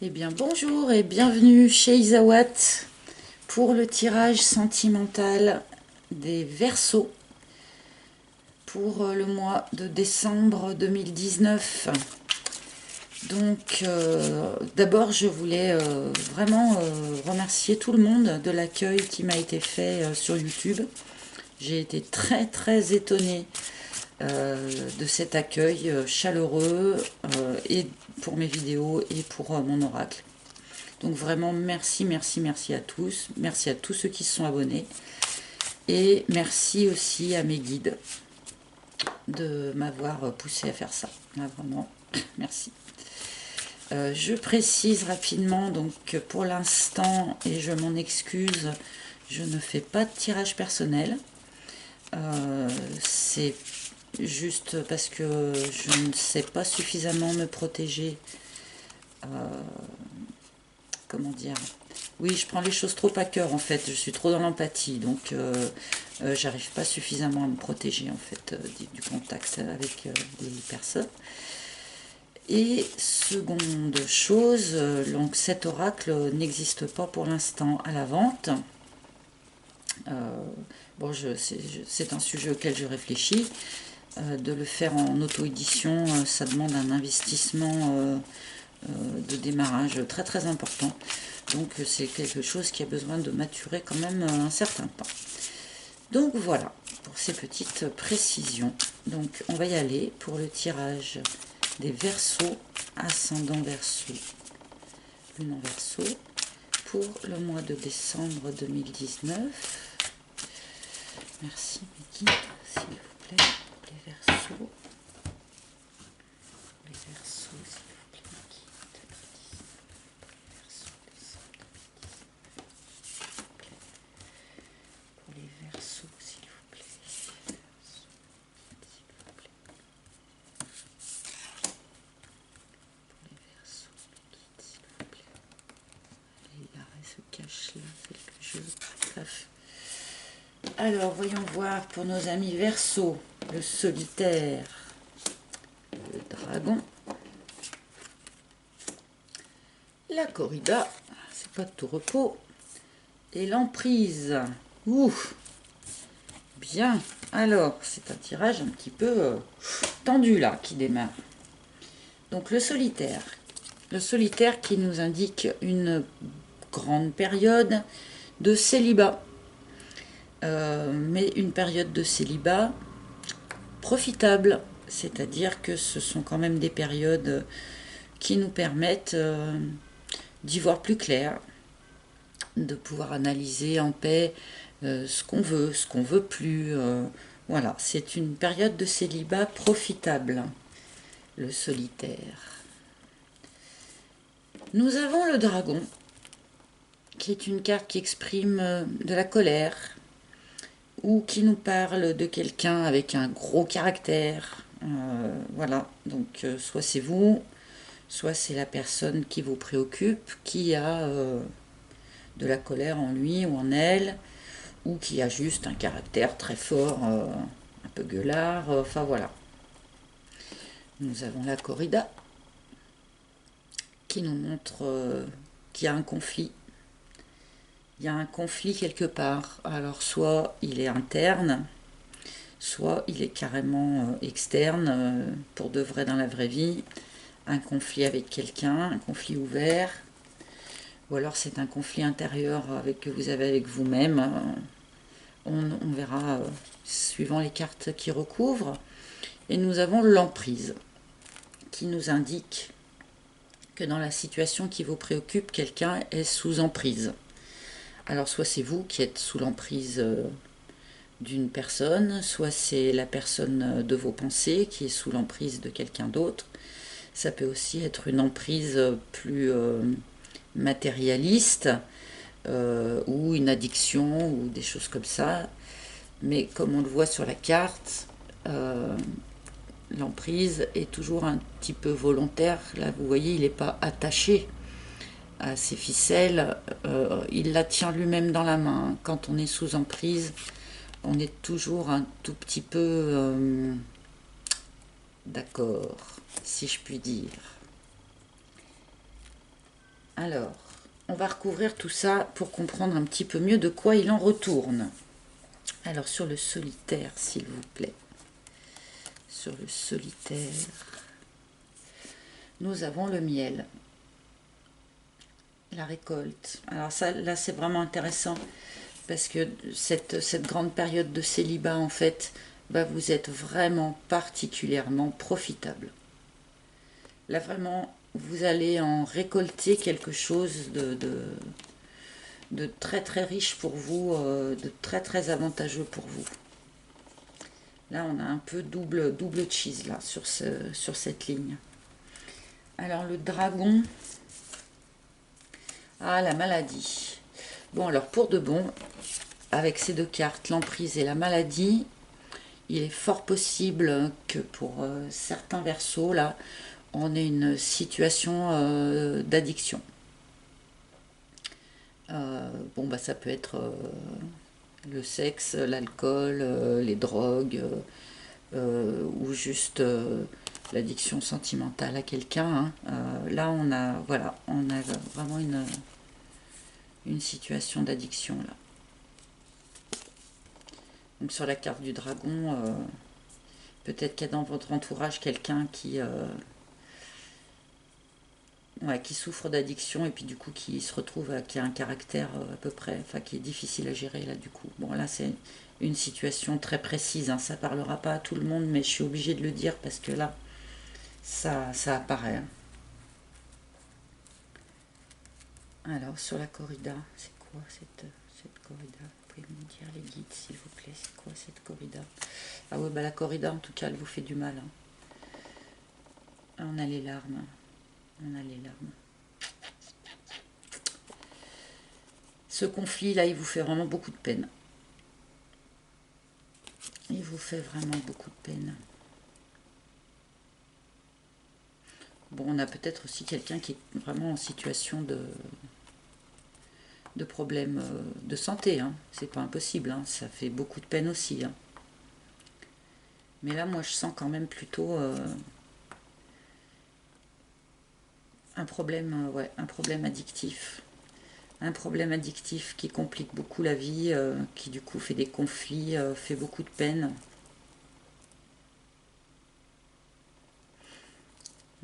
Eh bien bonjour et bienvenue chez Isawat pour le tirage sentimental des Verseaux pour le mois de décembre 2019. Donc d'abord je voulais vraiment remercier tout le monde de l'accueil qui m'a été fait sur YouTube. J'ai été très étonnée de cet accueil chaleureux et pour mes vidéos et pour mon oracle. Donc vraiment merci à tous. Merci à tous ceux qui se sont abonnés. Et merci aussi à mes guides de m'avoir poussé à faire ça. Ah, vraiment, merci. Je précise rapidement, donc pour l'instant, et je m'en excuse, je ne fais pas de tirage personnel. C'est juste parce que je ne sais pas suffisamment me protéger. Comment dire? Oui, je prends les choses trop à cœur en fait, je suis trop dans l'empathie, donc j'arrive pas suffisamment à me protéger en fait du contact avec les personnes. Et seconde chose, donc cet oracle n'existe pas pour l'instant à la vente. Bon, c'est un sujet auquel je réfléchis. De le faire en auto-édition, ça demande un investissement de démarrage très important. Donc c'est quelque chose qui a besoin de maturer quand même un certain temps. Donc voilà pour ces petites précisions. Donc on va y aller pour le tirage des Verseaux, ascendant Verseau, lune en Verseau, pour le mois de décembre 2019. Merci mes guides, s'il vous plaît, les Verseaux. Les Verseaux, s'il vous plaît, mes guides. Les Verseaux, décembre 2019. Pour les Verseaux, s'il vous plaît. S'il vous plaît. Pour les Verseaux, mes guides, s'il vous plaît. Allez, l'arrêt se cache là, c'est le jeu. Bref. Alors, voyons voir pour nos amis Verseaux, le solitaire, le dragon, la corrida, c'est pas de tout repos, et l'emprise. Ouh, bien. Alors, c'est un tirage un petit peu tendu là qui démarre. Donc le solitaire qui nous indique une grande période de célibat. Mais une période de célibat profitable, c'est-à-dire que ce sont quand même des périodes qui nous permettent d'y voir plus clair, de pouvoir analyser en paix ce qu'on veut plus. Voilà, c'est une période de célibat profitable, le solitaire. Nous avons le dragon, qui est une carte qui exprime de la colère, ou qui nous parle de quelqu'un avec un gros caractère. Voilà, donc soit c'est vous, soit c'est la personne qui vous préoccupe, qui a de la colère en lui ou en elle, ou qui a juste un caractère très fort, un peu gueulard, enfin voilà. Nous avons la corrida, qui nous montre qu'il y a un conflit. Il y a un conflit quelque part. Alors soit il est interne, soit il est carrément externe, pour de vrai dans la vraie vie. Un conflit avec quelqu'un, un conflit ouvert, ou alors c'est un conflit intérieur que vous avez avec vous-même. On verra suivant les cartes qui recouvrent. Et nous avons l'emprise, qui nous indique que dans la situation qui vous préoccupe, quelqu'un est sous emprise. Alors soit c'est vous qui êtes sous l'emprise d'une personne, soit c'est la personne de vos pensées qui est sous l'emprise de quelqu'un d'autre. Ça peut aussi être une emprise plus matérialiste, ou une addiction, ou des choses comme ça. Mais comme on le voit sur la carte, l'emprise est toujours un petit peu volontaire. Là, vous voyez, il n'est pas attaché à ses ficelles, il la tient lui-même dans la main. Quand on est sous emprise, on est toujours un tout petit peu d'accord, si je puis dire. Alors, on va recouvrir tout ça pour comprendre un petit peu mieux de quoi il en retourne. Alors, sur le solitaire, s'il vous plaît. Sur le solitaire, nous avons le miel. La récolte. Alors ça, là, c'est vraiment intéressant parce que cette grande période de célibat, en fait, va vous être vraiment particulièrement profitable. Là, vraiment, vous allez en récolter quelque chose de très très riche pour vous, de très très avantageux pour vous. Là, on a un peu double cheese là sur cette ligne. Alors, le dragon. Ah, la maladie. Bon, alors pour de bon, avec ces deux cartes, l'emprise et la maladie, il est fort possible que pour certains versos, là, on ait une situation d'addiction. Bon, bah ça peut être le sexe, l'alcool, les drogues, ou juste l'addiction sentimentale à quelqu'un. Là, voilà, on a vraiment une situation d'addiction là. Donc sur la carte du dragon, peut-être qu'il y a dans votre entourage quelqu'un qui souffre d'addiction et puis du coup qui se retrouve, qui a un caractère à peu près, enfin qui est difficile à gérer là du coup. Bon là c'est une situation très précise, hein, ça parlera pas à tout le monde mais je suis obligée de le dire parce que là ça apparaît. Hein. Alors sur la corrida, c'est quoi cette corrida? Vous pouvez me dire les guides s'il vous plaît, c'est quoi cette corrida? Ah ouais bah la corrida en tout cas elle vous fait du mal. Hein. On a les larmes. On a les larmes. Ce conflit-là, il vous fait vraiment beaucoup de peine. Il vous fait vraiment beaucoup de peine. Bon, on a peut-être aussi quelqu'un qui est vraiment en situation de problème de santé. Hein. C'est pas impossible. Hein. Ça fait beaucoup de peine aussi. Hein. Mais là, moi, je sens quand même plutôt un problème, ouais, un problème addictif. Un problème addictif qui complique beaucoup la vie, qui du coup fait des conflits, fait beaucoup de peine.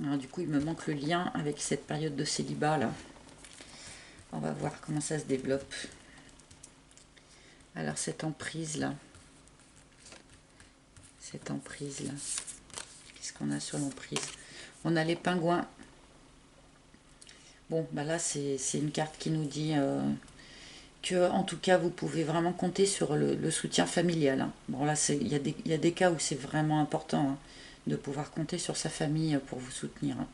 Alors du coup, il me manque le lien avec cette période de célibat là. On va voir comment ça se développe. Alors cette emprise là. Qu'est-ce qu'on a sur l'emprise? On a les pingouins. Bon, bah là c'est une carte qui nous dit que en tout cas vous pouvez vraiment compter sur le soutien familial. Hein. Bon là il y a des cas où c'est vraiment important hein, de pouvoir compter sur sa famille pour vous soutenir. Hein.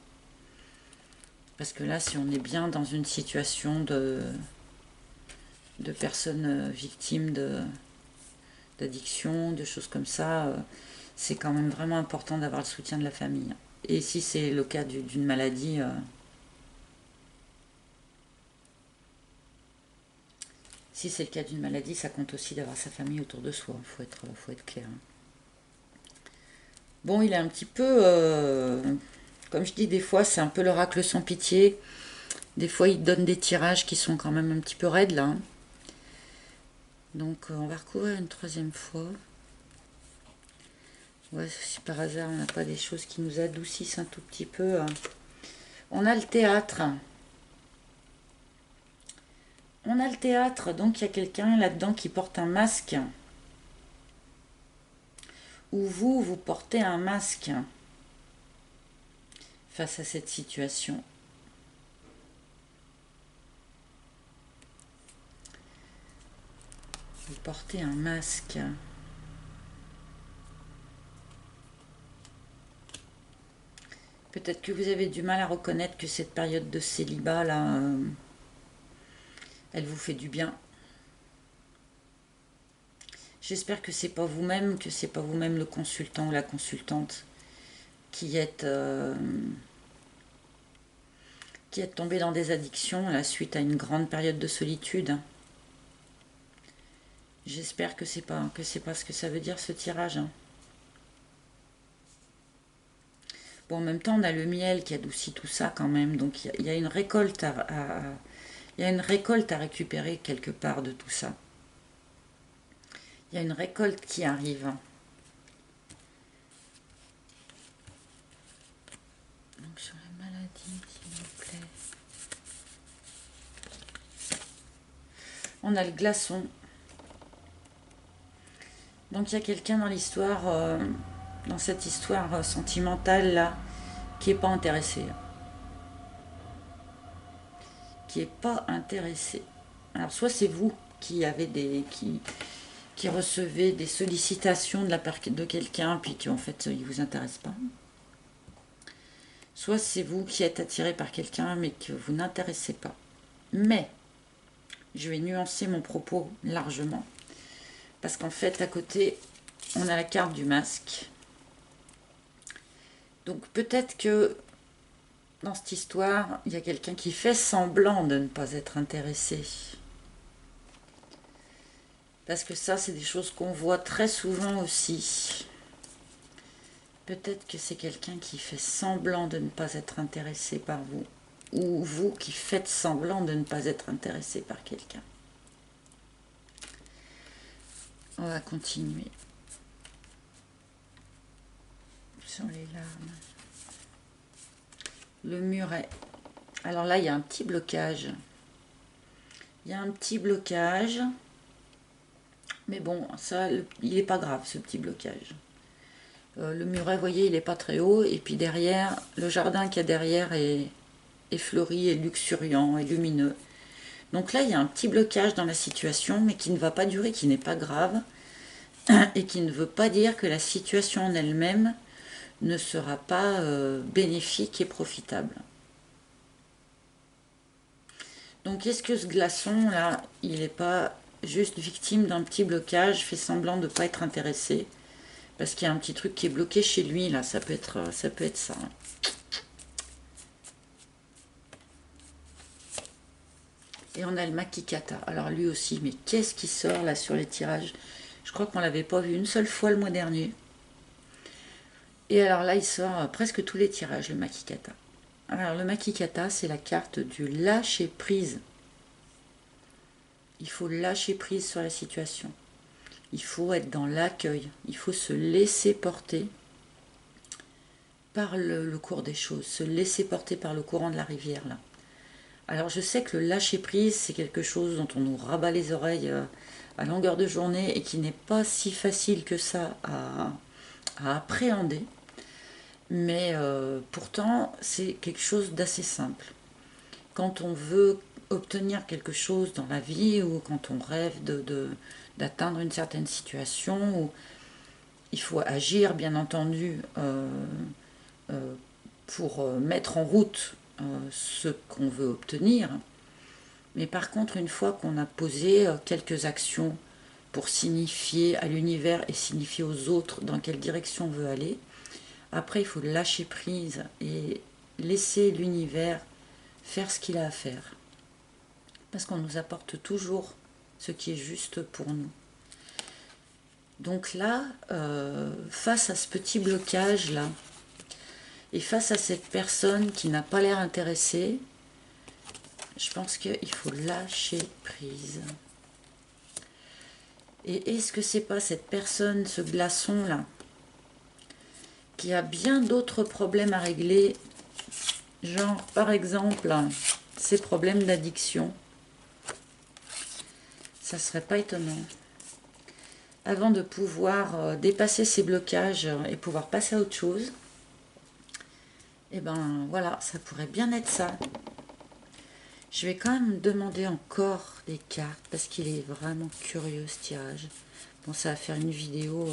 Parce que là si on est bien dans une situation de personnes victimes d'addiction, de choses comme ça, c'est quand même vraiment important d'avoir le soutien de la famille. Et si c'est le cas d'une maladie, ça compte aussi d'avoir sa famille autour de soi. Faut être clair. Bon, il est un petit peu, comme je dis, des fois c'est un peu l'oracle sans pitié. Des fois, il donne des tirages qui sont quand même un petit peu raides là. Hein. Donc, on va recouvrir une troisième fois. Ouais, si par hasard on n'a pas des choses qui nous adoucissent un tout petit peu. Hein. On a le théâtre. Donc il y a quelqu'un là-dedans qui porte un masque. Ou vous portez un masque face à cette situation. Vous portez un masque. Peut-être que vous avez du mal à reconnaître que cette période de célibat là, elle vous fait du bien. J'espère que c'est pas vous-même, le consultant ou la consultante qui êtes tombé dans des addictions là, suite à une grande période de solitude. J'espère que c'est pas ce que ça veut dire ce tirage. Hein. Bon, en même temps, on a le miel qui adoucit tout ça quand même. Donc il y a une récolte il y a une récolte à récupérer quelque part de tout ça. Il y a une récolte qui arrive. Donc sur les maladies, s'il vous plaît. On a le glaçon. Donc il y a quelqu'un dans l'histoire, dans cette histoire sentimentale là, qui est pas intéressé. Qui est pas intéressé. Alors soit c'est vous qui avez qui recevez des sollicitations de la part de quelqu'un, puis qui en fait il vous intéresse pas. Soit c'est vous qui êtes attiré par quelqu'un, mais que vous n'intéressez pas. Mais je vais nuancer mon propos largement. Parce qu'en fait, à côté, on a la carte du masque. Donc peut-être que dans cette histoire, il y a quelqu'un qui fait semblant de ne pas être intéressé. Parce que ça, c'est des choses qu'on voit très souvent aussi. Peut-être que c'est quelqu'un qui fait semblant de ne pas être intéressé par vous. Ou vous qui faites semblant de ne pas être intéressé par quelqu'un. On va continuer. Sur les larmes. Le muret. Alors là, il y a un petit blocage. Il y a un petit blocage. Mais bon, ça, il n'est pas grave, ce petit blocage. Le muret, vous voyez, il n'est pas très haut. Et puis derrière, le jardin qu'il y a derrière est fleuri, et luxuriant, et lumineux. Donc là, il y a un petit blocage dans la situation, mais qui ne va pas durer, qui n'est pas grave. Et qui ne veut pas dire que la situation en elle-même ne sera pas bénéfique et profitable. Donc est-ce que ce glaçon là, il n'est pas juste victime d'un petit blocage, fait semblant de ne pas être intéressé, parce qu'il y a un petit truc qui est bloqué chez lui, là, ça peut être ça. Et on a le Makikata, alors lui aussi, mais qu'est-ce qui sort là sur les tirages? Je crois qu'on ne l'avait pas vu une seule fois le mois dernier. Et alors là, il sort presque tous les tirages, le Makikata. Alors le Makikata, c'est la carte du lâcher prise. Il faut lâcher prise sur la situation. Il faut être dans l'accueil. Il faut se laisser porter par le cours des choses. Se laisser porter par le courant de la rivière, là. Alors je sais que le lâcher prise, c'est quelque chose dont on nous rabat les oreilles à longueur de journée et qui n'est pas si facile que ça à appréhender. Mais pourtant, c'est quelque chose d'assez simple. Quand on veut obtenir quelque chose dans la vie ou quand on rêve d'atteindre une certaine situation, où il faut agir, bien entendu, pour mettre en route ce qu'on veut obtenir. Mais par contre, une fois qu'on a posé quelques actions pour signifier à l'univers et signifier aux autres dans quelle direction on veut aller, après il faut lâcher prise et laisser l'univers faire ce qu'il a à faire. Parce qu'on nous apporte toujours ce qui est juste pour nous. Donc là, face à ce petit blocage-là, et face à cette personne qui n'a pas l'air intéressée, je pense qu'il faut lâcher prise. Et est-ce que c'est pas cette personne, ce glaçon-là, qui a bien d'autres problèmes à régler, genre par exemple ses problèmes d'addiction? Ça serait pas étonnant. Avant de pouvoir dépasser ces blocages et pouvoir passer à autre chose, et ben voilà, ça pourrait bien être ça. Je vais quand même demander encore des cartes parce qu'il est vraiment curieux ce tirage. Bon, ça va faire une vidéo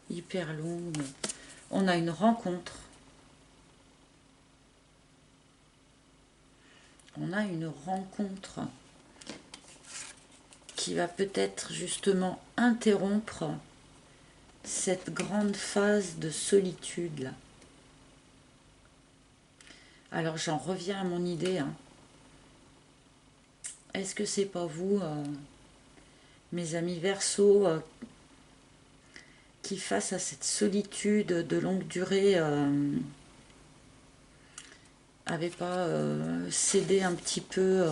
hyper longue. On a une rencontre. On a une rencontre qui va peut-être justement interrompre cette grande phase de solitude là. Alors j'en reviens à mon idée. Hein. Est-ce que c'est pas vous, mes amis Verseaux, qui, face à cette solitude de longue durée, avait pas cédé un petit peu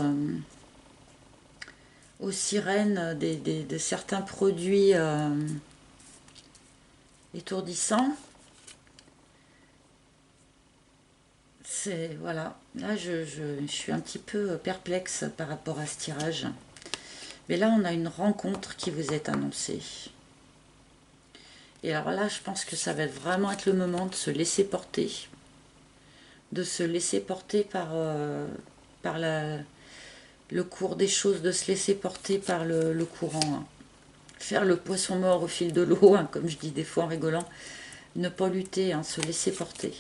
aux sirènes de certains produits étourdissants. C'est voilà, là je suis un petit peu perplexe par rapport à ce tirage. Mais là on a une rencontre qui vous est annoncée. Et alors là je pense que ça va vraiment être le moment de se laisser porter. De se laisser porter par le cours des choses, de se laisser porter par le courant. Hein. Faire le poisson mort au fil de l'eau, hein, comme je dis des fois en rigolant. Ne pas lutter, hein, se laisser porter.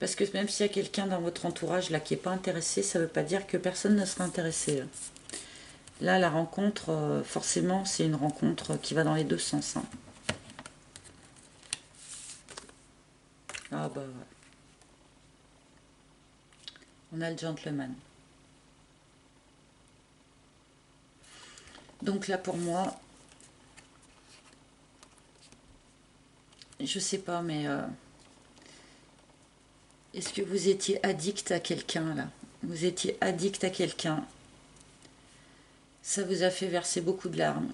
Parce que même s'il y a quelqu'un dans votre entourage là qui n'est pas intéressé, ça ne veut pas dire que personne ne sera intéressé. Là, la rencontre, forcément, c'est une rencontre qui va dans les deux sens. Hein. Ah bah ouais. On a le gentleman. Donc là, pour moi, je sais pas, mais est-ce que vous étiez addict à quelqu'un là? Vous étiez addict à quelqu'un. Ça vous a fait verser beaucoup de larmes.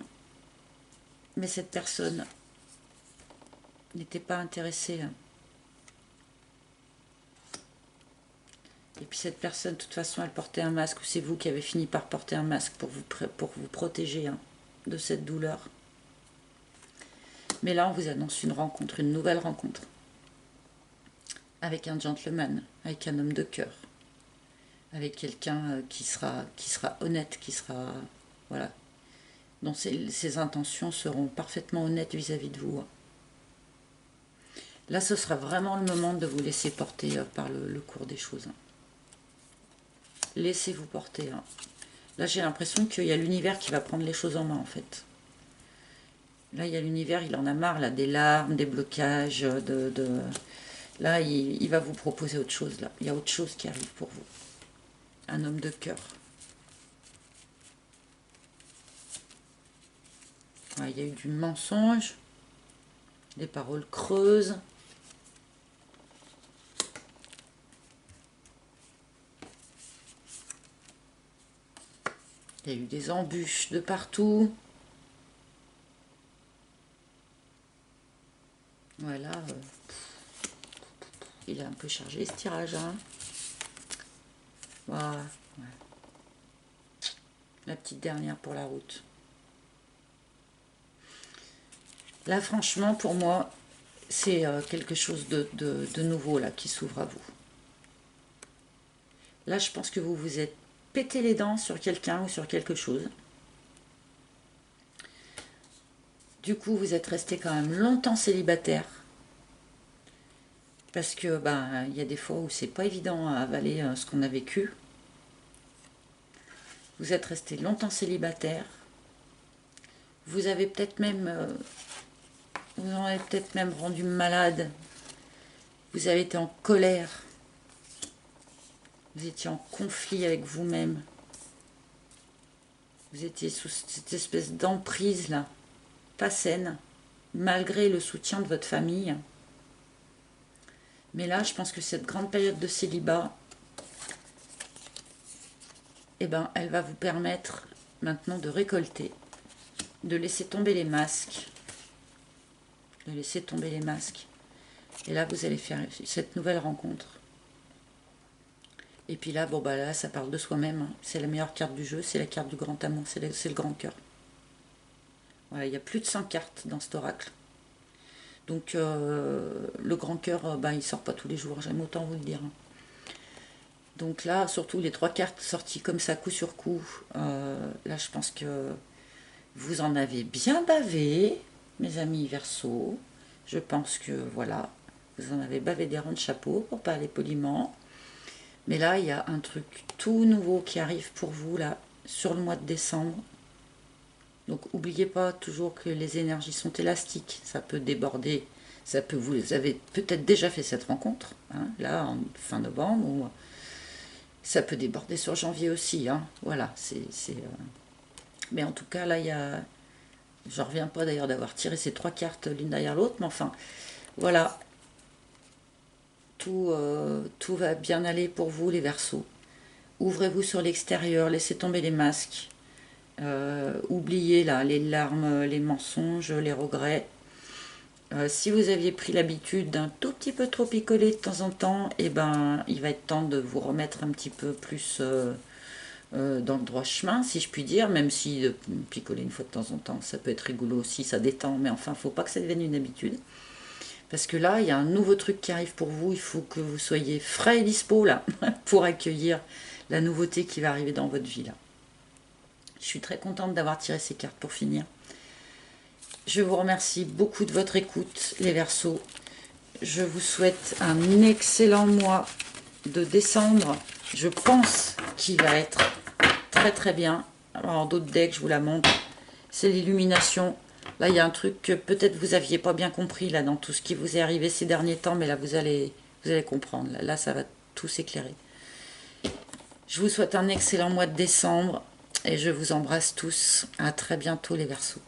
Mais cette personne n'était pas intéressée. Hein. Et puis cette personne, de toute façon, elle portait un masque, ou c'est vous qui avez fini par porter un masque pour vous protéger hein, de cette douleur. Mais là, on vous annonce une rencontre, une nouvelle rencontre. Avec un gentleman, avec un homme de cœur. Avec quelqu'un qui sera honnête, qui sera... Voilà. Dont ses intentions seront parfaitement honnêtes vis-à-vis de vous. Là, ce sera vraiment le moment de vous laisser porter par le cours des choses. Laissez-vous porter. Hein. Là, j'ai l'impression qu'il y a l'univers qui va prendre les choses en main, en fait. Là, il y a l'univers, il en a marre, là, des larmes, des blocages, Là, il va vous proposer autre chose, là. Il y a autre chose qui arrive pour vous. Un homme de cœur. Ouais, il y a eu du mensonge, des paroles creuses. Il y a eu des embûches de partout. Voilà. Il est un peu chargé ce tirage. Hein. Voilà. Ouais. La petite dernière pour la route. Là, franchement, pour moi, c'est quelque chose de nouveau là qui s'ouvre à vous. Là, je pense que vous vous êtes pété les dents sur quelqu'un ou sur quelque chose. Du coup, vous êtes resté quand même longtemps célibataire. Parce que ben, il y a des fois où c'est pas évident à avaler ce qu'on a vécu. Vous êtes resté longtemps célibataire. Vous avez peut-être même vous en avez peut-être même rendu malade. Vous avez été en colère. Vous étiez en conflit avec vous-même. Vous étiez sous cette espèce d'emprise là, pas saine, malgré le soutien de votre famille. Mais là, je pense que cette grande période de célibat, eh ben, elle va vous permettre maintenant de récolter, de laisser tomber les masques, de laisser tomber les masques. Et là, vous allez faire cette nouvelle rencontre. Et puis là, bon bah là, ça parle de soi-même. Hein. C'est la meilleure carte du jeu, c'est la carte du grand amour, c'est le grand cœur. Voilà, il y a plus de 100 cartes dans cet oracle. Donc le grand cœur, bah, il sort pas tous les jours, j'aime autant vous le dire. Hein. Donc là, surtout les 3 cartes sorties comme ça, coup sur coup, là je pense que vous en avez bien bavé, mes amis Verseau. Je pense que voilà, vous en avez bavé des ronds de chapeau, pour parler poliment. Mais là, il y a un truc tout nouveau qui arrive pour vous, là, sur le mois de décembre. Donc, n'oubliez pas toujours que les énergies sont élastiques. Ça peut déborder. Ça peut, vous avez peut-être déjà fait cette rencontre, hein, là, en fin novembre. Ou, ça peut déborder sur janvier aussi. Hein, voilà, Mais en tout cas, là, il y a J'en reviens pas d'ailleurs d'avoir tiré ces 3 cartes l'une derrière l'autre, mais enfin, voilà. Tout va bien aller pour vous, les Verseaux. Ouvrez-vous sur l'extérieur, laissez tomber les masques. Oubliez là les larmes, les mensonges, les regrets. Si vous aviez pris l'habitude d'un tout petit peu trop picoler de temps en temps, eh ben, il va être temps de vous remettre un petit peu plus dans le droit chemin, si je puis dire, même si de picoler une fois de temps en temps, ça peut être rigolo aussi, ça détend, mais enfin, faut pas que ça devienne une habitude. Parce que là, il y a un nouveau truc qui arrive pour vous, il faut que vous soyez frais et dispo là, pour accueillir la nouveauté qui va arriver dans votre vie là. Je suis très contente d'avoir tiré ces cartes pour finir. Je vous remercie beaucoup de votre écoute, les Verseaux. Je vous souhaite un excellent mois de décembre. Je pense qu'il va être très très bien. Alors, en d'autres decks, je vous la montre. C'est l'illumination. Là, il y a un truc que peut-être vous aviez pas bien compris là dans tout ce qui vous est arrivé ces derniers temps, mais là, vous allez comprendre. Là, ça va tout s'éclairer. Je vous souhaite un excellent mois de décembre et je vous embrasse tous. À très bientôt, les Verseaux.